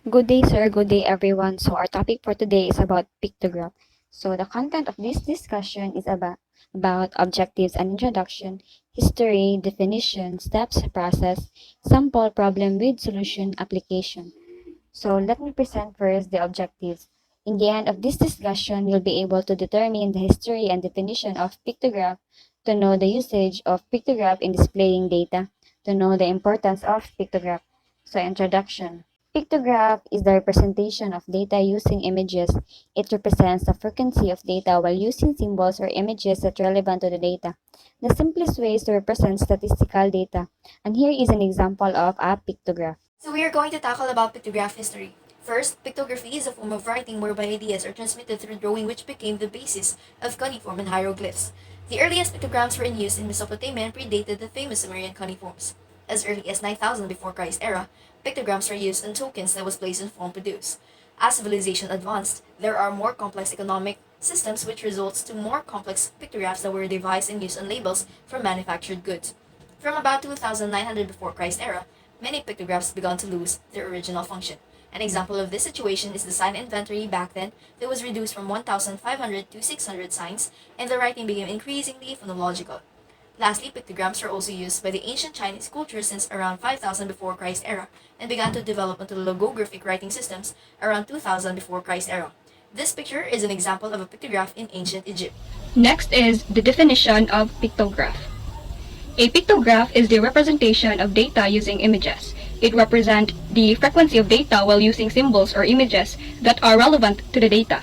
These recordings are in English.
Good day, sir. Good day, everyone. So, our topic for today is about pictograph. So, the content of this discussion is about objectives and introduction, history, definition, steps, process, sample, problem with solution, application. So, let me present first the objectives. In the end of this discussion, you'll be able to determine the history and definition of pictograph, to know the usage of pictograph in displaying data, to know the importance of pictograph. So, introduction. Pictograph is the representation of data using images. It represents the frequency of data while using symbols or images that are relevant to the data. The simplest way is to represent statistical data. And here is an example of a pictograph. So we are going to tackle about pictograph history. First, pictography is a form of writing whereby ideas are transmitted through drawing, which became the basis of cuneiform and hieroglyphs. The earliest pictograms were in use in Mesopotamia and predated the famous Sumerian cuneiforms. As early as 9000 before Christ era, pictograms were used in tokens that was placed in form produced. As civilization advanced, there are more complex economic systems which results to more complex pictographs that were devised and used on labels for manufactured goods. From about 2900 before Christ era, many pictographs began to lose their original function. An example of this situation is the sign inventory back then that was reduced from 1,500 to 600 signs, and the writing became increasingly phonological. Lastly, pictograms were also used by the ancient Chinese culture since around 5000 before Christ era and began to develop into logographic writing systems around 2000 before Christ era. This picture is an example of a pictograph in ancient Egypt. Next is the definition of pictograph. A pictograph is the representation of data using images. It represents the frequency of data while using symbols or images that are relevant to the data.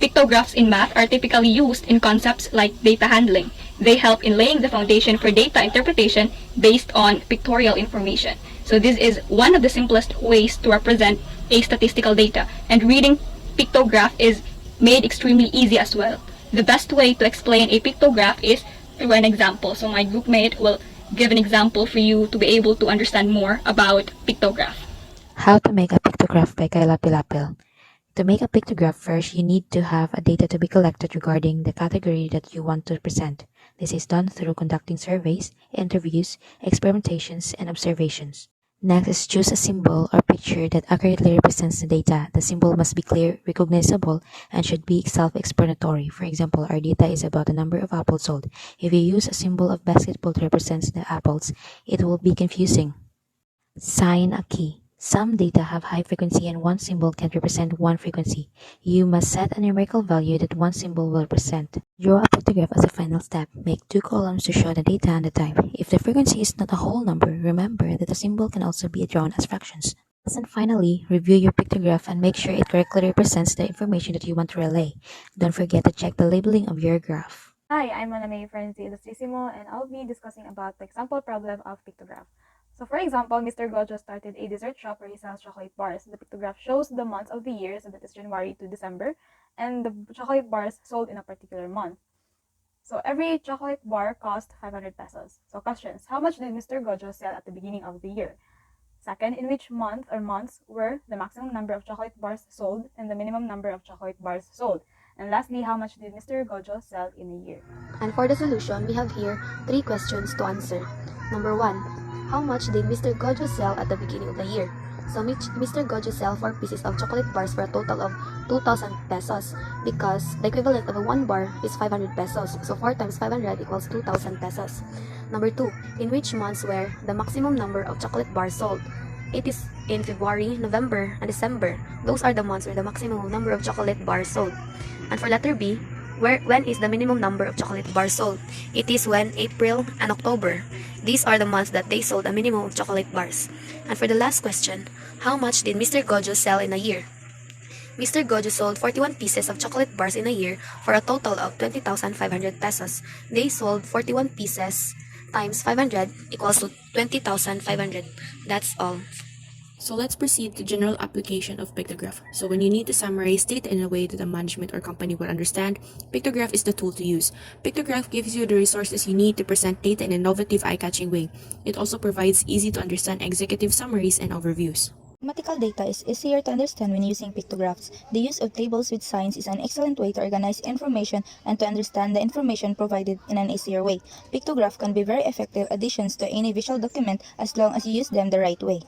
Pictographs in math are typically used in concepts like data handling. They help in laying the foundation for data interpretation based on pictorial information. So this is one of the simplest ways to represent a statistical data, and reading pictograph is made extremely easy as well. The best way to explain a pictograph is through an example. So my groupmate will give an example for you to be able to understand more about pictograph. How to make a pictograph by Kayla Pilapil. To make a pictograph, first you need to have a data to be collected regarding the category that you want to present. This is done through conducting surveys, interviews, experimentations, and observations. Next is choose a symbol or picture that accurately represents the data. The symbol must be clear, recognizable, and should be self-explanatory. For example, our data is about the number of apples sold. If you use a symbol of basketball to represent the apples, it will be confusing. Sign a key. Some data have high frequency and one symbol can represent one frequency. You must set a numerical value that one symbol will represent. Draw a pictograph as a final step. Make two columns to show the data and the type. If the frequency is not a whole number, remember that the symbol can also be drawn as fractions. And finally, review your pictograph and make sure it correctly represents the information that you want to relay. Don't forget to check the labeling of your graph. Hi, I'm Maname Frenzy Illustrissimo, and I'll be discussing about the example problem of pictograph. So for example, Mr. Gojo started a dessert shop where he sells chocolate bars. The pictograph shows the months of the year, so that is January to December, and the chocolate bars sold in a particular month. So every chocolate bar cost 500 pesos. So questions, how much did Mr. Gojo sell at the beginning of the year? Second, in which month or months were the maximum number of chocolate bars sold and the minimum number of chocolate bars sold? And lastly, how much did Mr. Gojo sell in a year? And for the solution, we have here 3 questions to answer. Number 1. How much did Mr. Gojo sell at the beginning of the year? So Mr. Gojo sell 4 pieces of chocolate bars for a total of 2,000 pesos because the equivalent of a 1 bar is 500 pesos. So 4 times 500 equals 2,000 pesos. Number 2. In which months were the maximum number of chocolate bars sold? It is in February, November, and December. Those are the months where the maximum number of chocolate bars sold. And for letter B, when is the minimum number of chocolate bars sold? It is when April and October. These are the months that they sold a minimum of chocolate bars. And for the last question, how much did Mr. Gojo sell in a year? Mr. Gojo sold 41 pieces of chocolate bars in a year for a total of 20,500 pesos. They sold 41 pieces times 500 equals to 20,500. That's all. So let's proceed to general application of pictograph. So when you need to summarize data in a way that a management or company will understand, pictograph is the tool to use. Pictograph gives you the resources you need to present data in an innovative, eye-catching way. It also provides easy to understand executive summaries and overviews. Mathematical data is easier to understand when using pictographs. The use of tables with signs is an excellent way to organize information and to understand the information provided in an easier way. Pictograph can be very effective additions to any visual document as long as you use them the right way.